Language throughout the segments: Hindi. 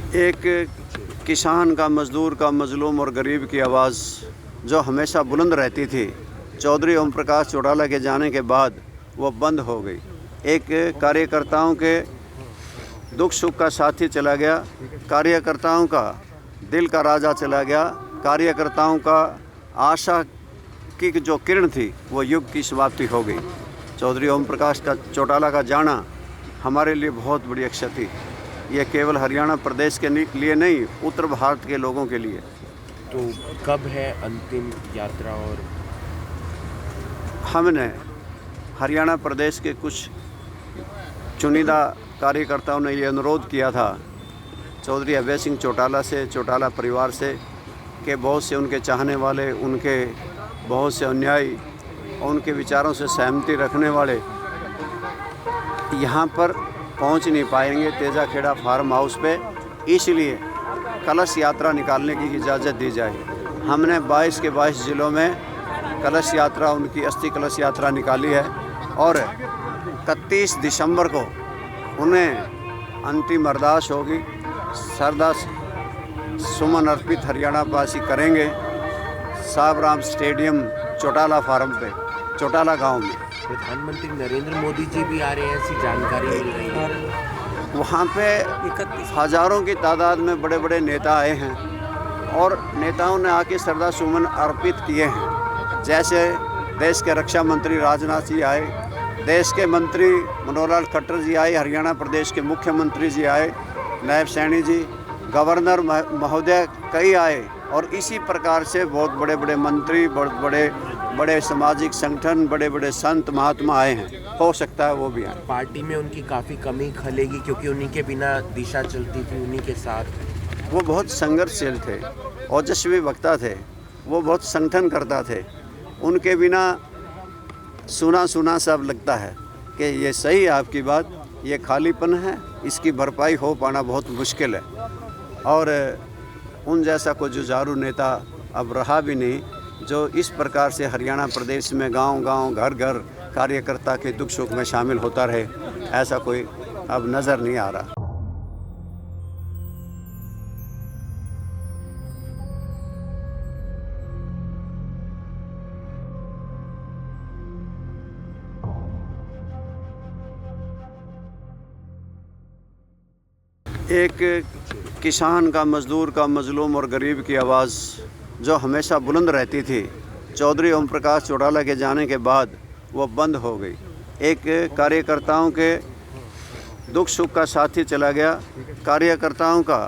एक किसान का, मज़दूर का, मज़लूम और गरीब की आवाज़ जो हमेशा बुलंद रहती थी, चौधरी ओम प्रकाश चौटाला के जाने के बाद वो बंद हो गई। एक कार्यकर्ताओं के दुख सुख का साथी चला गया, कार्यकर्ताओं का दिल का राजा चला गया, कार्यकर्ताओं का आशा की जो किरण थी वो युग की समाप्ति हो गई। चौधरी ओम प्रकाश का चौटाला का जाना हमारे लिए बहुत बड़ी क्षति, ये केवल हरियाणा प्रदेश के लिए नहीं, उत्तर भारत के लोगों के लिए। तो कब है अंतिम यात्रा? और हमने हरियाणा प्रदेश के कुछ चुनिंदा कार्यकर्ताओं ने ये अनुरोध किया था चौधरी अभय सिंह चौटाला से, चौटाला परिवार से, कि बहुत से उनके चाहने वाले, उनके बहुत से अनुयायी और उनके विचारों से सहमति रखने वाले यहाँ पर पहुँच नहीं पाएंगे तेजाखेड़ा फार्म हाउस पे, इसलिए कलश यात्रा निकालने की इजाज़त दी जाए। हमने 22 के 22 ज़िलों में कलश यात्रा, उनकी अस्थि कलश यात्रा निकाली है और 31 दिसंबर को उन्हें अंतिम अरदास होगी। श्रद्धा सुमन अर्पित हरियाणा वासी करेंगे साबराम स्टेडियम चौटाला फार्म पे, चौटाला गांव में। प्रधानमंत्री नरेंद्र मोदी जी भी आ रहे हैं, ऐसी जानकारी मिल रही है। वहाँ पे हज़ारों की तादाद में बड़े बड़े नेता आए हैं और नेताओं ने आके श्रद्धा सुमन अर्पित किए हैं। जैसे देश के रक्षा मंत्री राजनाथ जी आए, देश के मंत्री मनोहर लाल खट्टर जी आए, हरियाणा प्रदेश के मुख्यमंत्री जी आए, नायब सैनी जी, गवर्नर महोदय कई आए और इसी प्रकार से बहुत बड़े बड़े मंत्री, बहुत बड़े सामाजिक संगठन, बड़े बड़े संत महात्मा आए हैं। हो सकता है वो भी आए। पार्टी में उनकी काफ़ी कमी खलेगी, क्योंकि उन्हीं के बिना दिशा चलती थी, उन्हीं के साथ। वो बहुत संघर्षशील थे, ओजस्वी वक्ता थे, वो बहुत संगठन करता थे। उनके बिना सुना सुना सब लगता है कि ये सही है आपकी बात, ये खालीपन है, इसकी भरपाई हो पाना बहुत मुश्किल है। और उन जैसा कोई जुझारू नेता अब रहा भी नहीं जो इस प्रकार से हरियाणा प्रदेश में गांव-गांव, घर-घर कार्यकर्ता के दुख सुख में शामिल होता रहे, ऐसा कोई अब नज़र नहीं आ रहा। एक किसान का, मज़दूर का, मज़लूम और गरीब की आवाज़ जो हमेशा बुलंद रहती थी, चौधरी ओम प्रकाश चौटाला के जाने के बाद वो बंद हो गई। एक कार्यकर्ताओं के दुख सुख का साथी चला गया, कार्यकर्ताओं का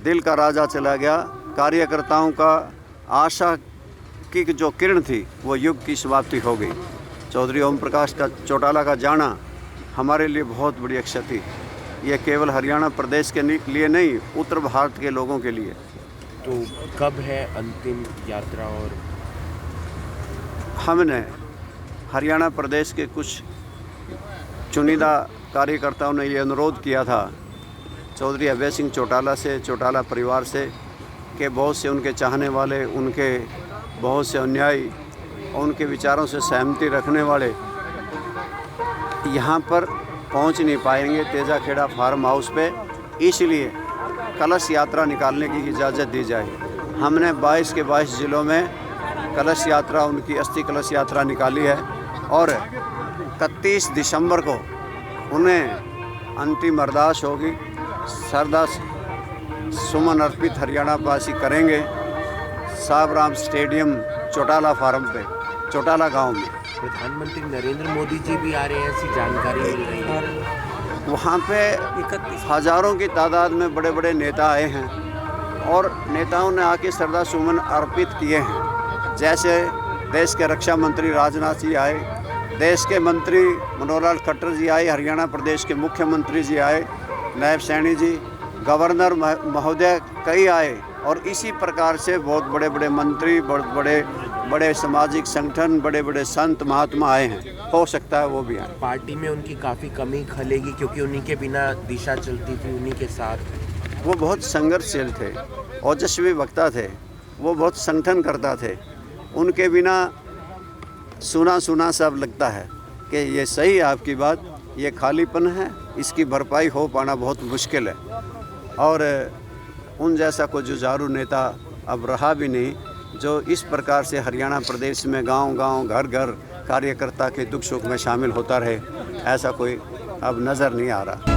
दिल का राजा चला गया, कार्यकर्ताओं का आशा की जो किरण थी वो युग की समाप्ति हो गई। चौधरी ओम प्रकाश का चौटाला का जाना हमारे लिए बहुत बड़ी क्षति, ये केवल हरियाणा प्रदेश के लिए नहीं, उत्तर भारत के लोगों के लिए। तो कब है अंतिम यात्रा? और हमने हरियाणा प्रदेश के कुछ चुनिंदा कार्यकर्ताओं ने ये अनुरोध किया था चौधरी अभय सिंह चौटाला से, चौटाला परिवार से, कि बहुत से उनके चाहने वाले, उनके बहुत से अनुयायी और उनके विचारों से सहमति रखने वाले यहाँ पर पहुँच नहीं पाएंगे तेजाखेड़ा फार्म हाउस पे, इसलिए कलश यात्रा निकालने की इजाज़त दी जाए। हमने 22 के 22 ज़िलों में कलश यात्रा, उनकी अस्थि कलश यात्रा निकाली है और 31 दिसंबर को उन्हें अंतिम अरदास होगी। श्रद्धा सुमन अर्पित हरियाणा वासी करेंगे साबराम स्टेडियम चौटाला फार्म पे, चौटाला गांव में। प्रधानमंत्री नरेंद्र मोदी जी भी आ रहे हैं, ऐसी जानकारी मिल रही है। वहाँ पे हज़ारों की तादाद में बड़े बड़े नेता आए हैं और नेताओं ने आके श्रद्धा सुमन अर्पित किए हैं। जैसे देश के रक्षा मंत्री राजनाथ जी आए, देश के मंत्री मनोहर लाल खट्टर जी आए, हरियाणा प्रदेश के मुख्यमंत्री जी आए, नायब सैनी जी, गवर्नर महोदय कई आए और इसी प्रकार से बहुत बड़े बड़े मंत्री, बहुत बड़े सामाजिक संगठन, बड़े बड़े संत महात्मा आए हैं। हो सकता है वो भी आए। पार्टी में उनकी काफ़ी कमी खलेगी, क्योंकि उन्हीं के बिना दिशा चलती थी, उन्हीं के साथ। वो बहुत संघर्षशील थे, ओजस्वी वक्ता थे, वो बहुत संगठन करता थे। उनके बिना सुना सुना सब लगता है कि ये सही है आपकी बात, ये खालीपन है, इसकी भरपाई हो पाना बहुत मुश्किल है। और उन जैसा कोई जुझारू नेता अब रहा भी नहीं, जो इस प्रकार से हरियाणा प्रदेश में गांव-गांव, घर-घर कार्यकर्ता के दुख सुख में शामिल होता रहे, ऐसा कोई अब नज़र नहीं आ रहा।